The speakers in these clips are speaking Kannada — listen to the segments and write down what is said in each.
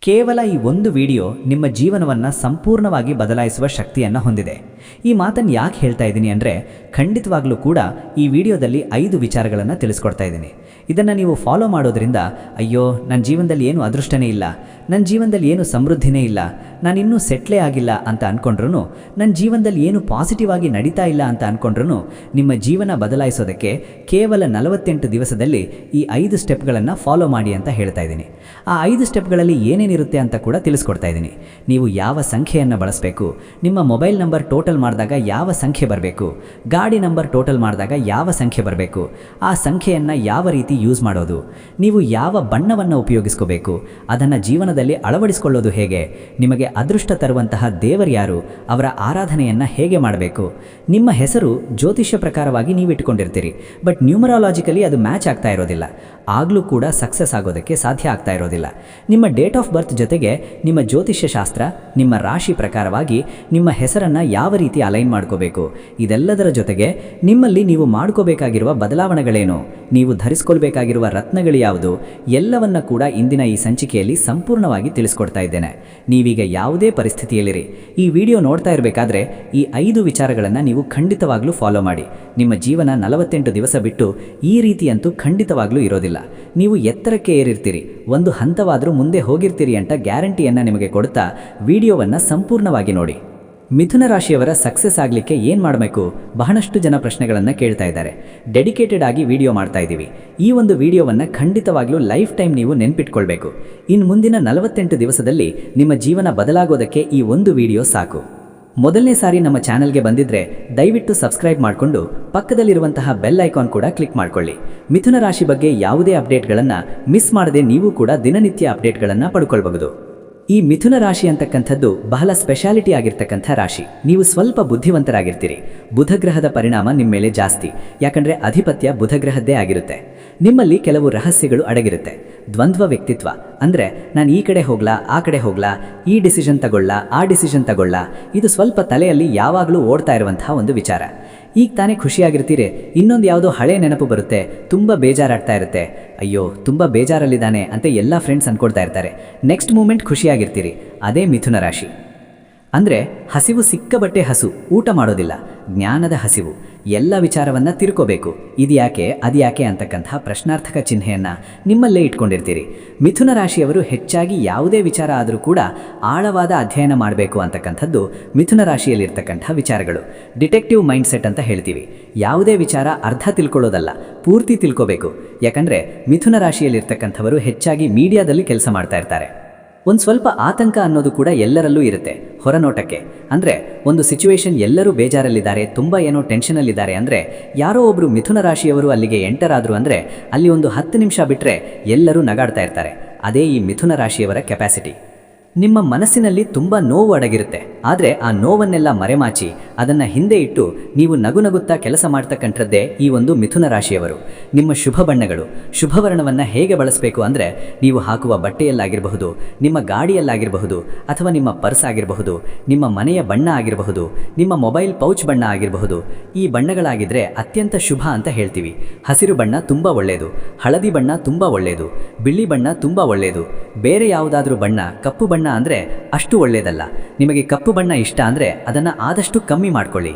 ಕೇವಲ ಈ ಒಂದು ವಿಡಿಯೋ ನಿಮ್ಮ ಜೀವನವನ್ನು ಸಂಪೂರ್ಣವಾಗಿ ಬದಲಾಯಿಸುವ ಶಕ್ತಿಯನ್ನು ಹೊಂದಿದೆ. ಈ ಮಾತನ್ನು ಯಾಕೆ ಹೇಳ್ತಾ ಇದ್ದೀನಿ ಅಂದರೆ, ಖಂಡಿತವಾಗ್ಲೂ ಕೂಡ ಈ ವಿಡಿಯೋದಲ್ಲಿ 5 ವಿಚಾರಗಳನ್ನು ತಿಳಿಸ್ಕೊಡ್ತಾ ಇದ್ದೀನಿ. ಇದನ್ನು ನೀವು ಫಾಲೋ ಮಾಡೋದ್ರಿಂದ ಅಯ್ಯೋ ನನ್ನ ಜೀವನದಲ್ಲಿ ಏನು ಅದೃಷ್ಟನೇ ಇಲ್ಲ, ನನ್ನ ಜೀವನದಲ್ಲಿ ಏನು ಸಮೃದ್ಧಿನೇ ಇಲ್ಲ, ನಾನಿನ್ನೂ ಸೆಟ್ಲೇ ಆಗಿಲ್ಲ ಅಂತ ಅಂದ್ಕೊಂಡ್ರೂ, ನನ್ನ ಜೀವನದಲ್ಲಿ ಏನು ಪಾಸಿಟಿವ್ ಆಗಿ ನಡೀತಾ ಇಲ್ಲ ಅಂತ ಅಂದ್ಕೊಂಡ್ರೂ ನಿಮ್ಮ ಜೀವನ ಬದಲಾಯಿಸೋದಕ್ಕೆ ಕೇವಲ 48 ದಿವಸದಲ್ಲಿ ಈ 5 ಸ್ಟೆಪ್ಗಳನ್ನು ಫಾಲೋ ಮಾಡಿ ಅಂತ ಹೇಳ್ತಾ ಇದ್ದೀನಿ. ಆ 5 ಸ್ಟೆಪ್ಗಳಲ್ಲಿ ಏನೇನಿರುತ್ತೆ ಅಂತ ಕೂಡ ತಿಳಿಸ್ಕೊಡ್ತಾ ಇದ್ದೀನಿ. ನೀವು ಯಾವ ಸಂಖ್ಯೆಯನ್ನು ಬಳಸಬೇಕು, ನಿಮ್ಮ ಮೊಬೈಲ್ ನಂಬರ್ ಟೋಟಲ್ ಮಾಡಿದಾಗ ಯಾವ ಸಂಖ್ಯೆ ಬರಬೇಕು, ಗಾಡಿ ನಂಬರ್ ಟೋಟಲ್ ಮಾಡಿದಾಗ ಯಾವ ಸಂಖ್ಯೆ ಬರಬೇಕು, ಆ ಸಂಖ್ಯೆಯನ್ನು ಯಾವ ರೀತಿ ಯೂಸ್ ಮಾಡೋದು, ನೀವು ಯಾವ ಬಣ್ಣವನ್ನು ಉಪಯೋಗಿಸ್ಕೋಬೇಕು, ಅದನ್ನು ಜೀವನದಲ್ಲಿ ಅಳವಡಿಸಿಕೊಳ್ಳೋದು ಹೇಗೆ, ನಿಮಗೆ ಅದೃಷ್ಟ ತರುವಂತಹ ದೇವರು ಯಾರು, ಅವರ ಆರಾಧನೆಯನ್ನು ಹೇಗೆ ಮಾಡಬೇಕು. ನಿಮ್ಮ ಹೆಸರು ಜ್ಯೋತಿಷ್ಯ ಪ್ರಕಾರವಾಗಿ ನೀವು ಇಟ್ಕೊಂಡಿರ್ತೀರಿ, ಬಟ್ ನ್ಯೂಮರಾಲಜಿಕಲಿ ಅದು ಮ್ಯಾಚ್ ಆಗ್ತಾ ಇರೋದಿಲ್ಲ, ಆಗಲೂ ಕೂಡ ಸಕ್ಸಸ್ ಆಗೋದಕ್ಕೆ ಸಾಧ್ಯ ಆಗ್ತಾ ಇರೋದಿಲ್ಲ. ನಿಮ್ಮ ಡೇಟ್ ಆಫ್ ಬರ್ತ್ ಜೊತೆಗೆ ನಿಮ್ಮ ಜ್ಯೋತಿಷ್ಯ ಶಾಸ್ತ್ರ, ನಿಮ್ಮ ರಾಶಿ ಪ್ರಕಾರವಾಗಿ ನಿಮ್ಮ ಹೆಸರನ್ನು ಯಾವ ರೀತಿ ಅಲೈನ್ ಮಾಡ್ಕೋಬೇಕು, ಇದೆಲ್ಲದರ ಜೊತೆಗೆ ನಿಮ್ಮಲ್ಲಿ ನೀವು ಮಾಡ್ಕೋಬೇಕಾಗಿರುವ ಬದಲಾವಣೆಗಳೇನು, ನೀವು ಧರಿಸ್ಕೊಳ್ಬೇಕಾಗಿರುವ ರತ್ನಗಳು ಯಾವುದು, ಎಲ್ಲವನ್ನ ಕೂಡ ಇಂದಿನ ಈ ಸಂಚಿಕೆಯಲ್ಲಿ ಸಂಪೂರ್ಣವಾಗಿ ತಿಳಿಸ್ಕೊಡ್ತಾ ಇದ್ದೇನೆ. ನೀವೀಗ ಯಾವುದೇ ಪರಿಸ್ಥಿತಿಯಲ್ಲಿರಿ, ಈ ವಿಡಿಯೋ ನೋಡ್ತಾ ಇರಬೇಕಾದ್ರೆ ಈ 5 ವಿಚಾರಗಳನ್ನು ನೀವು ಖಂಡಿತವಾಗ್ಲೂ ಫಾಲೋ ಮಾಡಿ. ನಿಮ್ಮ ಜೀವನ 48 ದಿವಸ ಬಿಟ್ಟು ಈ ರೀತಿಯಂತೂ ಖಂಡಿತವಾಗ್ಲೂ ಇರೋದಿಲ್ಲ. ನೀವು ಎತ್ತರಕ್ಕೆ ಏರಿರ್ತೀರಿ, ಒಂದು ಹಂತವಾದರೂ ಮುಂದೆ ಹೋಗಿರ್ತೀರಿ ಅಂತ ಗ್ಯಾರಂಟಿಯನ್ನು ನಿಮಗೆ ಕೊಡ್ತಾ ವಿಡಿಯೋವನ್ನು ಸಂಪೂರ್ಣವಾಗಿ ನೋಡಿ. ಮಿಥುನ ರಾಶಿಯವರ ಸಕ್ಸಸ್ ಆಗಲಿಕ್ಕೆ ಏನು ಮಾಡಬೇಕು, ಬಹಳಷ್ಟು ಜನ ಪ್ರಶ್ನೆಗಳನ್ನು ಕೇಳ್ತಾ ಇದ್ದಾರೆ. ಡೆಡಿಕೇಟೆಡ್ ಆಗಿ ವಿಡಿಯೋ ಮಾಡ್ತಾ ಇದ್ದೀವಿ. ಈ ಒಂದು ವಿಡಿಯೋವನ್ನು ಖಂಡಿತವಾಗ್ಲೂ ಲೈಫ್ ಟೈಮ್ ನೀವು ನೆನ್ಪಿಟ್ಕೊಳ್ಬೇಕು. ಇನ್ನು ಮುಂದಿನ 48 ದಿವಸದಲ್ಲಿ ನಿಮ್ಮ ಜೀವನ ಬದಲಾಗೋದಕ್ಕೆ ಈ ಒಂದು ವಿಡಿಯೋ ಸಾಕು. ಮೊದಲನೇ ಸಾರಿ ನಮ್ಮ ಚಾನಲ್ಗೆ ಬಂದಿದ್ರೆ ದಯವಿಟ್ಟು ಸಬ್ಸ್ಕ್ರೈಬ್ ಮಾಡಿಕೊಂಡು ಪಕ್ಕದಲ್ಲಿರುವಂತಹ ಬೆಲ್ ಐಕಾನ್ ಕೂಡ ಕ್ಲಿಕ್ ಮಾಡಿಕೊಳ್ಳಿ. ಮಿಥುನ ರಾಶಿ ಬಗ್ಗೆ ಯಾವುದೇ ಅಪ್ಡೇಟ್ಗಳನ್ನು ಮಿಸ್ ಮಾಡದೆ ನೀವು ಕೂಡ ದಿನನಿತ್ಯ ಅಪ್ಡೇಟ್ಗಳನ್ನು ಪಡ್ಕೊಳ್ಬಹುದು. ಈ ಮಿಥುನ ರಾಶಿ ಅಂತಕ್ಕಂಥದ್ದು ಬಹಳ ಸ್ಪೆಷಾಲಿಟಿ ಆಗಿರ್ತಕ್ಕಂಥ ರಾಶಿ. ನೀವು ಸ್ವಲ್ಪ ಬುದ್ಧಿವಂತರಾಗಿರ್ತೀರಿ. ಬುಧಗ್ರಹದ ಪರಿಣಾಮ ನಿಮ್ಮ ಮೇಲೆ ಜಾಸ್ತಿ, ಯಾಕಂದರೆ ಅಧಿಪತ್ಯ ಬುಧಗ್ರಹದ್ದೇ ಆಗಿರುತ್ತೆ. ನಿಮ್ಮಲ್ಲಿ ಕೆಲವು ರಹಸ್ಯಗಳು ಅಡಗಿರುತ್ತೆ. ದ್ವಂದ್ವ ವ್ಯಕ್ತಿತ್ವ ಅಂದರೆ, ನಾನು ಈ ಕಡೆ ಹೋಗ್ಲಾ ಆ ಕಡೆ ಹೋಗ್ಲಾ, ಈ ಡಿಸಿಷನ್ ತಗೊಳ್ಳ ಆ ಡಿಸಿಷನ್ ತಗೊಳ್ಳ, ಇದು ಸ್ವಲ್ಪ ತಲೆಯಲ್ಲಿ ಯಾವಾಗಲೂ ಓಡ್ತಾ ಇರುವಂತಹ ಒಂದು ವಿಚಾರ. ಈಗ ತಾನೇ ಖುಷಿಯಾಗಿರ್ತೀರಿ, ಇನ್ನೊಂದು ಯಾವುದೋ ಹಳೆ ನೆನಪು ಬರುತ್ತೆ, ತುಂಬ ಬೇಜಾರಾಗ್ತಾ ಇರುತ್ತೆ. ಅಯ್ಯೋ ತುಂಬ ಬೇಜಾರಲ್ಲಿದ್ದಾನೆ ಅಂತ ಎಲ್ಲ ಫ್ರೆಂಡ್ಸ್ ಅಂದ್ಕೊಳ್ತಾ ಇರ್ತಾರೆ. ನೆಕ್ಸ್ಟ್ ಮೂಮೆಂಟ್ ಖುಷಿಯಾಗಿರ್ತೀರಿ. ಅದೇ ಮಿಥುನ ರಾಶಿ ಅಂದರೆ ಹಸಿವು ಸಿಕ್ಕಬಟ್ಟೆ ಹಸು, ಊಟ ಮಾಡೋದಿಲ್ಲ, ಜ್ಞಾನದ ಹಸಿವು. ಎಲ್ಲ ವಿಚಾರವನ್ನು ತಿರ್ಕೋಬೇಕು, ಇದು ಯಾಕೆ ಅದು ಯಾಕೆ ಅಂತಕ್ಕಂಥ ಪ್ರಶ್ನಾರ್ಥಕ ಚಿಹ್ನೆಯನ್ನು ನಿಮ್ಮಲ್ಲೇ ಇಟ್ಕೊಂಡಿರ್ತೀರಿ. ಮಿಥುನ ರಾಶಿಯವರು ಹೆಚ್ಚಾಗಿ ಯಾವುದೇ ವಿಚಾರ ಆದರೂ ಕೂಡ ಆಳವಾದ ಅಧ್ಯಯನ ಮಾಡಬೇಕು ಅಂತಕ್ಕಂಥದ್ದು ಮಿಥುನ ರಾಶಿಯಲ್ಲಿರ್ತಕ್ಕಂಥ ವಿಚಾರಗಳು. ಡಿಟೆಕ್ಟಿವ್ ಮೈಂಡ್ಸೆಟ್ ಅಂತ ಹೇಳ್ತೀವಿ. ಯಾವುದೇ ವಿಚಾರ ಅರ್ಧ ತಿಳ್ಕೊಳ್ಳೋದಲ್ಲ, ಪೂರ್ತಿ ತಿಳ್ಕೋಬೇಕು. ಯಾಕಂದರೆ ಮಿಥುನ ರಾಶಿಯಲ್ಲಿರ್ತಕ್ಕಂಥವರು ಹೆಚ್ಚಾಗಿ ಮೀಡಿಯಾದಲ್ಲಿ ಕೆಲಸ ಮಾಡ್ತಾ ಇರ್ತಾರೆ. ಒಂದು ಸ್ವಲ್ಪ ಆತಂಕ ಅನ್ನೋದು ಕೂಡ ಎಲ್ಲರಲ್ಲೂ ಇರುತ್ತೆ ಹೊರನೋಟಕ್ಕೆ. ಅಂದರೆ ಒಂದು ಸಿಚುವೇಶನ್ ಎಲ್ಲರೂ ಬೇಜಾರಲ್ಲಿದ್ದಾರೆ, ತುಂಬ ಏನೋ ಟೆನ್ಷನಲ್ಲಿದ್ದಾರೆ ಅಂದರೆ, ಯಾರೋ ಒಬ್ಬರು ಮಿಥುನ ರಾಶಿಯವರು ಅಲ್ಲಿಗೆ ಎಂಟರ್ ಆದರು ಅಂದರೆ ಅಲ್ಲಿ ಒಂದು 10 ನಿಮಿಷ ಬಿಟ್ಟರೆ ಎಲ್ಲರೂ ನಗಾಡ್ತಾ ಇರ್ತಾರೆ. ಅದೇ ಈ ಮಿಥುನ ರಾಶಿಯವರ ಕೆಪಾಸಿಟಿ. ನಿಮ್ಮ ಮನಸ್ಸಿನಲ್ಲಿ ತುಂಬ ನೋವು ಅಡಗಿರುತ್ತೆ, ಆದರೆ ಆ ನೋವನ್ನೆಲ್ಲ ಮರೆಮಾಚಿ ಅದನ್ನು ಹಿಂದೆ ಇಟ್ಟು ನೀವು ನಗುನಗುತ್ತಾ ಕೆಲಸ ಮಾಡ್ತಕ್ಕಂಥದ್ದೇ ಈ ಒಂದು ಮಿಥುನ ರಾಶಿಯವರು. ನಿಮ್ಮ ಶುಭ ಬಣ್ಣಗಳು, ಶುಭವರ್ಣವನ್ನು ಹೇಗೆ ಬಳಸಬೇಕು ಅಂದರೆ, ನೀವು ಹಾಕುವ ಬಟ್ಟೆಯಲ್ಲಾಗಿರಬಹುದು, ನಿಮ್ಮ ಗಾಡಿಯಲ್ಲಾಗಿರಬಹುದು, ಅಥವಾ ನಿಮ್ಮ ಪರ್ಸ್ ಆಗಿರಬಹುದು, ನಿಮ್ಮ ಮನೆಯ ಬಣ್ಣ ಆಗಿರಬಹುದು, ನಿಮ್ಮ ಮೊಬೈಲ್ ಪೌಚ್ ಬಣ್ಣ ಆಗಿರಬಹುದು. ಈ ಬಣ್ಣಗಳಾಗಿದ್ದರೆ ಅತ್ಯಂತ ಶುಭ ಅಂತ ಹೇಳ್ತೀವಿ. ಹಸಿರು ಬಣ್ಣ ತುಂಬ ಒಳ್ಳೆಯದು, ಹಳದಿ ಬಣ್ಣ ತುಂಬ ಒಳ್ಳೆಯದು, ಬಿಳಿ ಬಣ್ಣ ತುಂಬ ಒಳ್ಳೆಯದು. ಬೇರೆ ಯಾವುದಾದ್ರೂ ಬಣ್ಣ, ಕಪ್ಪು ಬಣ್ಣ ಅಂದರೆ ಅಷ್ಟು ಒಳ್ಳೆಯದಲ್ಲ. ನಿಮಗೆ ಕಪ್ಪು ಬಣ್ಣ ಇಷ್ಟ ಅಂದರೆ ಅದನ್ನು ಆದಷ್ಟು ಕಮ್ಮಿ ಮಾಡಿಕೊಳ್ಳಿ.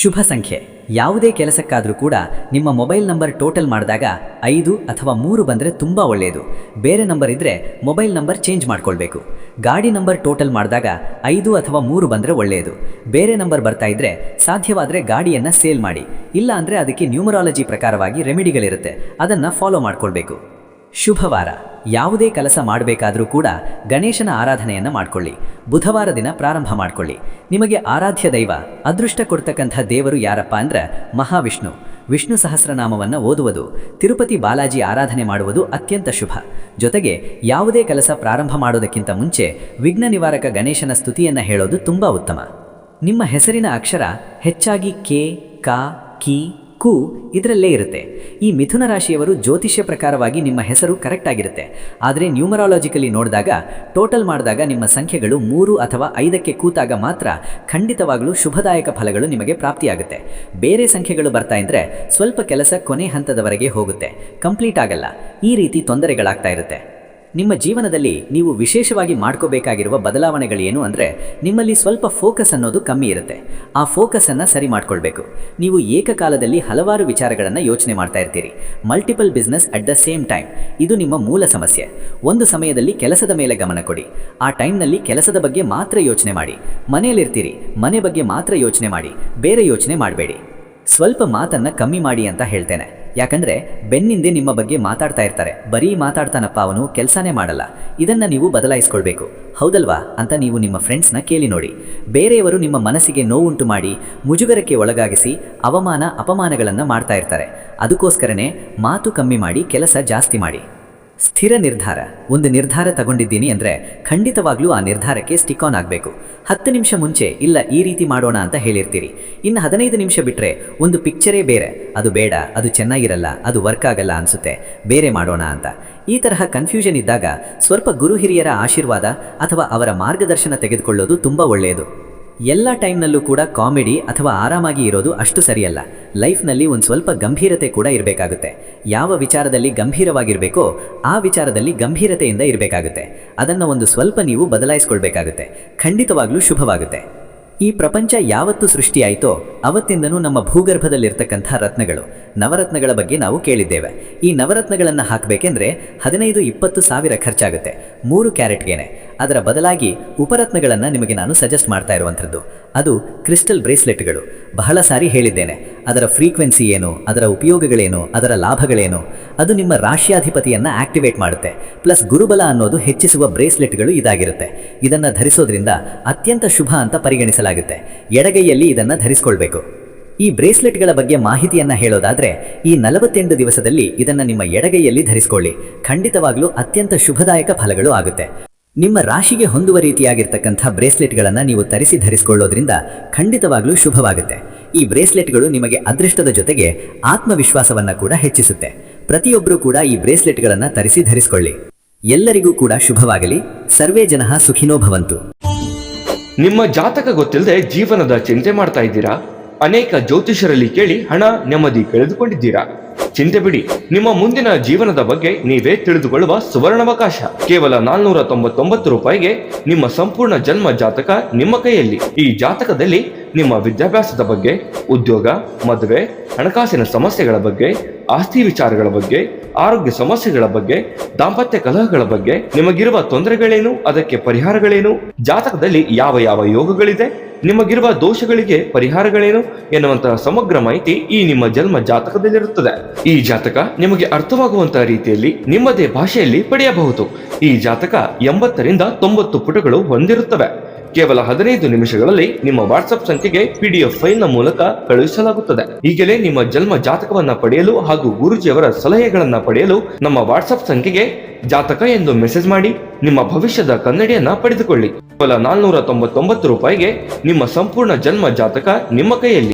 ಶುಭ ಸಂಖ್ಯೆ, ಯಾವುದೇ ಕೆಲಸಕ್ಕಾದರೂ ಕೂಡ ನಿಮ್ಮ ಮೊಬೈಲ್ ನಂಬರ್ ಟೋಟಲ್ ಮಾಡಿದಾಗ 5 ಅಥವಾ 3 ಬಂದರೆ ತುಂಬ ಒಳ್ಳೆಯದು. ಬೇರೆ ನಂಬರ್ ಇದ್ದರೆ ಮೊಬೈಲ್ ನಂಬರ್ ಚೇಂಜ್ ಮಾಡ್ಕೊಳ್ಬೇಕು. ಗಾಡಿ ನಂಬರ್ ಟೋಟಲ್ ಮಾಡಿದಾಗ 5 ಅಥವಾ 3 ಬಂದರೆ ಒಳ್ಳೆಯದು. ಬೇರೆ ನಂಬರ್ ಬರ್ತಾ ಇದ್ದರೆ ಸಾಧ್ಯವಾದರೆ ಗಾಡಿಯನ್ನು ಸೇಲ್ ಮಾಡಿ, ಇಲ್ಲ ಅಂದರೆ ಅದಕ್ಕೆ ನ್ಯೂಮರಾಲಜಿ ಪ್ರಕಾರವಾಗಿ ರೆಮಿಡಿಗಳಿರುತ್ತೆ, ಅದನ್ನು ಫಾಲೋ ಮಾಡ್ಕೊಳ್ಬೇಕು. ಶುಭವಾರ, ಯಾವುದೇ ಕೆಲಸ ಮಾಡಬೇಕಾದರೂ ಕೂಡ ಗಣೇಶನ ಆರಾಧನೆಯನ್ನು ಮಾಡಿಕೊಳ್ಳಿ. ಬುಧವಾರ ದಿನ ಪ್ರಾರಂಭ ಮಾಡಿಕೊಳ್ಳಿ. ನಿಮಗೆ ಆರಾಧ್ಯ ದೈವ, ಅದೃಷ್ಟ ಕೊಡ್ತಕ್ಕಂಥ ದೇವರು ಯಾರಪ್ಪ ಅಂದ್ರೆ ಮಹಾವಿಷ್ಣು. ವಿಷ್ಣು ಸಹಸ್ರನಾಮವನ್ನು ಓದುವುದು, ತಿರುಪತಿ ಬಾಲಾಜಿ ಆರಾಧನೆ ಮಾಡುವುದು ಅತ್ಯಂತ ಶುಭ. ಜೊತೆಗೆ ಯಾವುದೇ ಕೆಲಸ ಪ್ರಾರಂಭ ಮಾಡೋದಕ್ಕಿಂತ ಮುಂಚೆ ವಿಘ್ನ ನಿವಾರಕ ಗಣೇಶನ ಸ್ತುತಿಯನ್ನು ಹೇಳೋದು ತುಂಬ ಉತ್ತಮ. ನಿಮ್ಮ ಹೆಸರಿನ ಅಕ್ಷರ ಹೆಚ್ಚಾಗಿ ಕೆ, ಕ, ಕಿ, ಕು ಇದರಲ್ಲೇ ಇರುತ್ತೆ. ಈ ಮಿಥುನ ರಾಶಿಯವರು ಜ್ಯೋತಿಷ್ಯ ಪ್ರಕಾರವಾಗಿ ನಿಮ್ಮ ಹೆಸರು ಕರೆಕ್ಟ್ ಆಗಿರುತ್ತೆ, ಆದರೆ ನ್ಯೂಮರಾಲಜಿಕಲಿ ನೋಡಿದಾಗ ಟೋಟಲ್ ಮಾಡಿದಾಗ ನಿಮ್ಮ ಸಂಖ್ಯೆಗಳು 3 ಅಥವಾ 5ಕ್ಕೆ ಕೂತಾಗ ಮಾತ್ರ ಖಂಡಿತವಾಗಲೂ ಶುಭದಾಯಕ ಫಲಗಳು ನಿಮಗೆ ಪ್ರಾಪ್ತಿಯಾಗುತ್ತೆ. ಬೇರೆ ಸಂಖ್ಯೆಗಳು ಬರ್ತಾ ಇದ್ದರೆ ಸ್ವಲ್ಪ ಕೆಲಸ ಕೊನೆ ಹಂತದವರೆಗೆ ಹೋಗುತ್ತೆ, ಕಂಪ್ಲೀಟ್ ಆಗಲ್ಲ. ಈ ರೀತಿ ತೊಂದರೆಗಳಾಗ್ತಾ ಇರುತ್ತೆ. ನಿಮ್ಮ ಜೀವನದಲ್ಲಿ ನೀವು ವಿಶೇಷವಾಗಿ ಮಾಡ್ಕೋಬೇಕಾಗಿರುವ ಬದಲಾವಣೆಗಳೇನು ಅಂದರೆ ನಿಮ್ಮಲ್ಲಿ ಸ್ವಲ್ಪ ಫೋಕಸ್ ಅನ್ನೋದು ಕಮ್ಮಿ ಇರುತ್ತೆ. ಆ ಫೋಕಸನ್ನು ಸರಿ ಮಾಡ್ಕೊಳ್ಬೇಕು. ನೀವು ಏಕಕಾಲದಲ್ಲಿ ಹಲವಾರು ವಿಚಾರಗಳನ್ನು ಯೋಚನೆ ಮಾಡ್ತಾ ಇರ್ತೀರಿ. Multiple business at the same time, ಇದು ನಿಮ್ಮ ಮೂಲ ಸಮಸ್ಯೆ. ಒಂದು ಸಮಯದಲ್ಲಿ ಕೆಲಸದ ಮೇಲೆ ಗಮನ ಕೊಡಿ. ಆ ಟೈಮ್ನಲ್ಲಿ ಕೆಲಸದ ಬಗ್ಗೆ ಮಾತ್ರ ಯೋಚನೆ ಮಾಡಿ. ಮನೆಯಲ್ಲಿರ್ತೀರಿ, ಮನೆ ಬಗ್ಗೆ ಮಾತ್ರ ಯೋಚನೆ ಮಾಡಿ, ಬೇರೆ ಯೋಚನೆ ಮಾಡಬೇಡಿ. ಸ್ವಲ್ಪ ಮಾತನ್ನು ಕಮ್ಮಿ ಮಾಡಿ ಅಂತ ಹೇಳ್ತೇನೆ. ಯಾಕಂದರೆ ಬೆನ್ನಿಂದೆ ನಿಮ್ಮ ಬಗ್ಗೆ ಮಾತಾಡ್ತಾ ಇರ್ತಾರೆ. ಬರೀ ಮಾತಾಡ್ತಾನಪ್ಪ ಅವನು, ಕೆಲಸನೇ ಮಾಡಲ್ಲ. ಇದನ್ನು ನೀವು ಬದಲಾಯಿಸ್ಕೊಳ್ಬೇಕು, ಹೌದಲ್ವಾ ಅಂತ ನೀವು ನಿಮ್ಮ ಫ್ರೆಂಡ್ಸ್ನ ಕೇಳಿ ನೋಡಿ. ಬೇರೆಯವರು ನಿಮ್ಮ ಮನಸ್ಸಿಗೆ ನೋವುಂಟು ಮಾಡಿ, ಮುಜುಗರಕ್ಕೆ ಒಳಗಾಗಿಸಿ, ಅಪಮಾನಗಳನ್ನು ಮಾಡ್ತಾ ಇರ್ತಾರೆ. ಅದಕ್ಕೋಸ್ಕರನೇ ಮಾತು ಕಮ್ಮಿ ಮಾಡಿ, ಕೆಲಸ ಜಾಸ್ತಿ ಮಾಡಿ. ಸ್ಥಿರ ನಿರ್ಧಾರ. ಒಂದು ನಿರ್ಧಾರ ತಗೊಂಡಿದ್ದೀನಿ ಅಂದರೆ ಖಂಡಿತವಾಗ್ಲೂ ಆ ನಿರ್ಧಾರಕ್ಕೆ ಸ್ಟಿಕ್ ಆನ್ ಆಗಬೇಕು. 10 ನಿಮಿಷ ಮುಂಚೆ ಇಲ್ಲ ಈ ರೀತಿ ಮಾಡೋಣ ಅಂತ ಹೇಳಿರ್ತೀರಿ. ಇನ್ನು 15 ನಿಮಿಷ ಬಿಟ್ಟರೆ ಒಂದು ಪಿಕ್ಚರೇ ಬೇರೆ, ಅದು ಬೇಡ, ಅದು ಚೆನ್ನಾಗಿರಲ್ಲ, ಅದು ವರ್ಕ್ ಆಗಲ್ಲ ಅನಿಸುತ್ತೆ, ಬೇರೆ ಮಾಡೋಣ ಅಂತ. ಈ ತರಹ ಕನ್ಫ್ಯೂಷನ್ ಇದ್ದಾಗ ಸ್ವಲ್ಪ ಗುರು ಹಿರಿಯರ ಆಶೀರ್ವಾದ ಅಥವಾ ಅವರ ಮಾರ್ಗದರ್ಶನ ತೆಗೆದುಕೊಳ್ಳೋದು ತುಂಬ ಒಳ್ಳೆಯದು. ಎಲ್ಲ ಟೈಮ್ನಲ್ಲೂ ಕೂಡ ಕಾಮಿಡಿ ಅಥವಾ ಆರಾಮಾಗಿ ಇರೋದು ಅಷ್ಟು ಸರಿಯಲ್ಲ. ಲೈಫ್ನಲ್ಲಿ ಒಂದು ಸ್ವಲ್ಪ ಗಂಭೀರತೆ ಕೂಡ ಇರಬೇಕಾಗುತ್ತೆ. ಯಾವ ವಿಚಾರದಲ್ಲಿ ಗಂಭೀರವಾಗಿರಬೇಕೋ ಆ ವಿಚಾರದಲ್ಲಿ ಗಂಭೀರತೆಯಿಂದ ಇರಬೇಕಾಗುತ್ತೆ. ಅದನ್ನು ಒಂದು ಸ್ವಲ್ಪ ನೀವು ಬದಲಾಯಿಸ್ಕೊಳ್ಬೇಕಾಗುತ್ತೆ. ಖಂಡಿತವಾಗ್ಲೂ ಶುಭವಾಗುತ್ತೆ. ಈ ಪ್ರಪಂಚ ಯಾವತ್ತು ಸೃಷ್ಟಿಯಾಯಿತೋ ಅವತ್ತಿಂದನೂ ನಮ್ಮ ಭೂಗರ್ಭದಲ್ಲಿರ್ತಕ್ಕಂಥ ರತ್ನಗಳು, ನವರತ್ನಗಳ ಬಗ್ಗೆ ನಾವು ಕೇಳಿದ್ದೇವೆ. ಈ ನವರತ್ನಗಳನ್ನು ಹಾಕಬೇಕೆಂದ್ರೆ 15-20 ಸಾವಿರ ಖರ್ಚಾಗುತ್ತೆ 3 ಕ್ಯಾರೆಟ್ಗೇನೆ. ಅದರ ಬದಲಾಗಿ ಉಪರತ್ನಗಳನ್ನು ನಿಮಗೆ ನಾನು ಸಜೆಸ್ಟ್ ಮಾಡ್ತಾ ಇರುವಂಥದ್ದು ಅದು ಕ್ರಿಸ್ಟಲ್ ಬ್ರೇಸ್ಲೆಟ್ಗಳು. ಬಹಳ ಸಾರಿ ಹೇಳಿದ್ದೇನೆ ಅದರ ಫ್ರೀಕ್ವೆನ್ಸಿ ಏನು, ಅದರ ಉಪಯೋಗಗಳೇನು, ಅದರ ಲಾಭಗಳೇನು. ಅದು ನಿಮ್ಮ ರಾಶ್ಯಾಧಿಪತಿಯನ್ನು ಆಕ್ಟಿವೇಟ್ ಮಾಡುತ್ತೆ. ಪ್ಲಸ್ ಗುರುಬಲ ಅನ್ನೋದು ಹೆಚ್ಚಿಸುವ ಬ್ರೇಸ್ಲೆಟ್ಗಳು ಇದಾಗಿರುತ್ತೆ. ಇದನ್ನು ಧರಿಸೋದ್ರಿಂದ ಅತ್ಯಂತ ಶುಭ ಅಂತ ಪರಿಗಣಿಸಲಾಗುತ್ತೆ. ಎಡಗೈಯಲ್ಲಿ ಇದನ್ನು ಧರಿಸ್ಕೊಳ್ಬೇಕು. ಈ ಬ್ರೇಸ್ಲೆಟ್ಗಳ ಬಗ್ಗೆ ಮಾಹಿತಿಯನ್ನು ಹೇಳೋದಾದರೆ ಈ 48 ದಿವಸದಲ್ಲಿ ಇದನ್ನು ನಿಮ್ಮ ಎಡಗೈಯಲ್ಲಿ ಧರಿಸ್ಕೊಳ್ಳಿ. ಖಂಡಿತವಾಗ್ಲೂ ಅತ್ಯಂತ ಶುಭದಾಯಕ ಫಲಗಳು ಆಗುತ್ತೆ. ನಿಮ್ಮ ರಾಶಿಗೆ ಹೊಂದುವ ರೀತಿಯಾಗಿರ್ತಕ್ಕಂಥ ಬ್ರೇಸ್ಲೆಟ್ಗಳನ್ನು ನೀವು ಧರಿಸಿಕೊಳ್ಳೋದ್ರಿಂದ ಖಂಡಿತವಾಗ್ಲೂ ಶುಭವಾಗುತ್ತೆ. ಈ ಬ್ರೇಸ್ಲೆಟ್ಗಳು ನಿಮಗೆ ಅದೃಷ್ಟದ ಜೊತೆಗೆ ಆತ್ಮವಿಶ್ವಾಸವನ್ನು ಕೂಡ ಹೆಚ್ಚಿಸುತ್ತೆ. ಪ್ರತಿಯೊಬ್ಬರೂ ಕೂಡ ಈ ಬ್ರೇಸ್ಲೆಟ್ಗಳನ್ನು ಧರಿಸಿಕೊಳ್ಳಿ. ಎಲ್ಲರಿಗೂ ಕೂಡ ಶುಭವಾಗಲಿ. ಸರ್ವೇ ಜನಃ ಸುಖಿನೋ ಭವಂತು. ನಿಮ್ಮ ಜಾತಕ ಗೊತ್ತಿಲ್ಲದೆ ಜೀವನದ ಚಿಂತೆ ಮಾಡ್ತಾ ಇದ್ದೀರಾ? ಅನೇಕ ಜ್ಯೋತಿಷರಲ್ಲಿ ಕೇಳಿ ಹಣ ನೆಮ್ಮದಿ ಕಳೆದುಕೊಂಡಿದ್ದೀರಾ? ಚಿಂತೆ ಬಿಡಿ, ನಿಮ್ಮ ಮುಂದಿನ ಜೀವನದ ಬಗ್ಗೆ ನೀವೇ ತಿಳಿದುಕೊಳ್ಳುವ ಸುವರ್ಣಾವಕಾಶ. ಕೇವಲ 499 ರೂಪಾಯಿಗೆ ನಿಮ್ಮ ಸಂಪೂರ್ಣ ಜನ್ಮ ಜಾತಕ ನಿಮ್ಮ ಕೈಯಲ್ಲಿ. ಈ ಜಾತಕದಲ್ಲಿ ನಿಮ್ಮ ವಿದ್ಯಾಭ್ಯಾಸದ ಬಗ್ಗೆ, ಉದ್ಯೋಗ, ಮದುವೆ, ಹಣಕಾಸಿನ ಸಮಸ್ಯೆಗಳ ಬಗ್ಗೆ, ಆಸ್ತಿ ವಿಚಾರಗಳ ಬಗ್ಗೆ, ಆರೋಗ್ಯ ಸಮಸ್ಯೆಗಳ ಬಗ್ಗೆ, ದಾಂಪತ್ಯ ಕಲಹಗಳ ಬಗ್ಗೆ, ನಿಮಗಿರುವ ತೊಂದರೆಗಳೇನು, ಅದಕ್ಕೆ ಪರಿಹಾರಗಳೇನು, ಜಾತಕದಲ್ಲಿ ಯಾವ ಯಾವ ಯೋಗಗಳಿದೆ, ನಿಮಗಿರುವ ದೋಷಗಳಿಗೆ ಪರಿಹಾರಗಳೇನು ಎನ್ನುವಂತಹ ಸಮಗ್ರ ಮಾಹಿತಿ ಈ ನಿಮ್ಮ ಜನ್ಮ ಜಾತಕದಲ್ಲಿರುತ್ತದೆ. ಈ ಜಾತಕ ನಿಮಗೆ ಅರ್ಥವಾಗುವಂತಹ ರೀತಿಯಲ್ಲಿ ನಿಮ್ಮದೇ ಭಾಷೆಯಲ್ಲಿ ಪಡೆಯಬಹುದು. ಈ ಜಾತಕ 80ರಿಂದ 90 ಪುಟಗಳು ಹೊಂದಿರುತ್ತವೆ. ಕೇವಲ 15 ನಿಮಿಷಗಳಲ್ಲಿ ನಿಮ್ಮ ವಾಟ್ಸ್ಆಪ್ ಸಂಖ್ಯೆಗೆ PDF ಫೈಲ್ನ ಮೂಲಕ ಕಳುಹಿಸಲಾಗುತ್ತದೆ. ಈಗಲೇ ನಿಮ್ಮ ಜನ್ಮ ಜಾತಕವನ್ನ ಪಡೆಯಲು ಹಾಗೂ ಗುರುಜಿಯವರ ಸಲಹೆಗಳನ್ನ ಪಡೆಯಲು ನಮ್ಮ ವಾಟ್ಸ್ಆಪ್ ಸಂಖ್ಯೆಗೆ ಜಾತಕ ಎಂದು ಮೆಸೇಜ್ ಮಾಡಿ ನಿಮ್ಮ ಭವಿಷ್ಯದ ಕನ್ನಡಿಯನ್ನ ಪಡೆದುಕೊಳ್ಳಿ. ಕೇವಲ 499 ರೂಪಾಯಿಗೆ ನಿಮ್ಮ ಸಂಪೂರ್ಣ ಜನ್ಮ ಜಾತಕ ನಿಮ್ಮ ಕೈಯಲ್ಲಿ.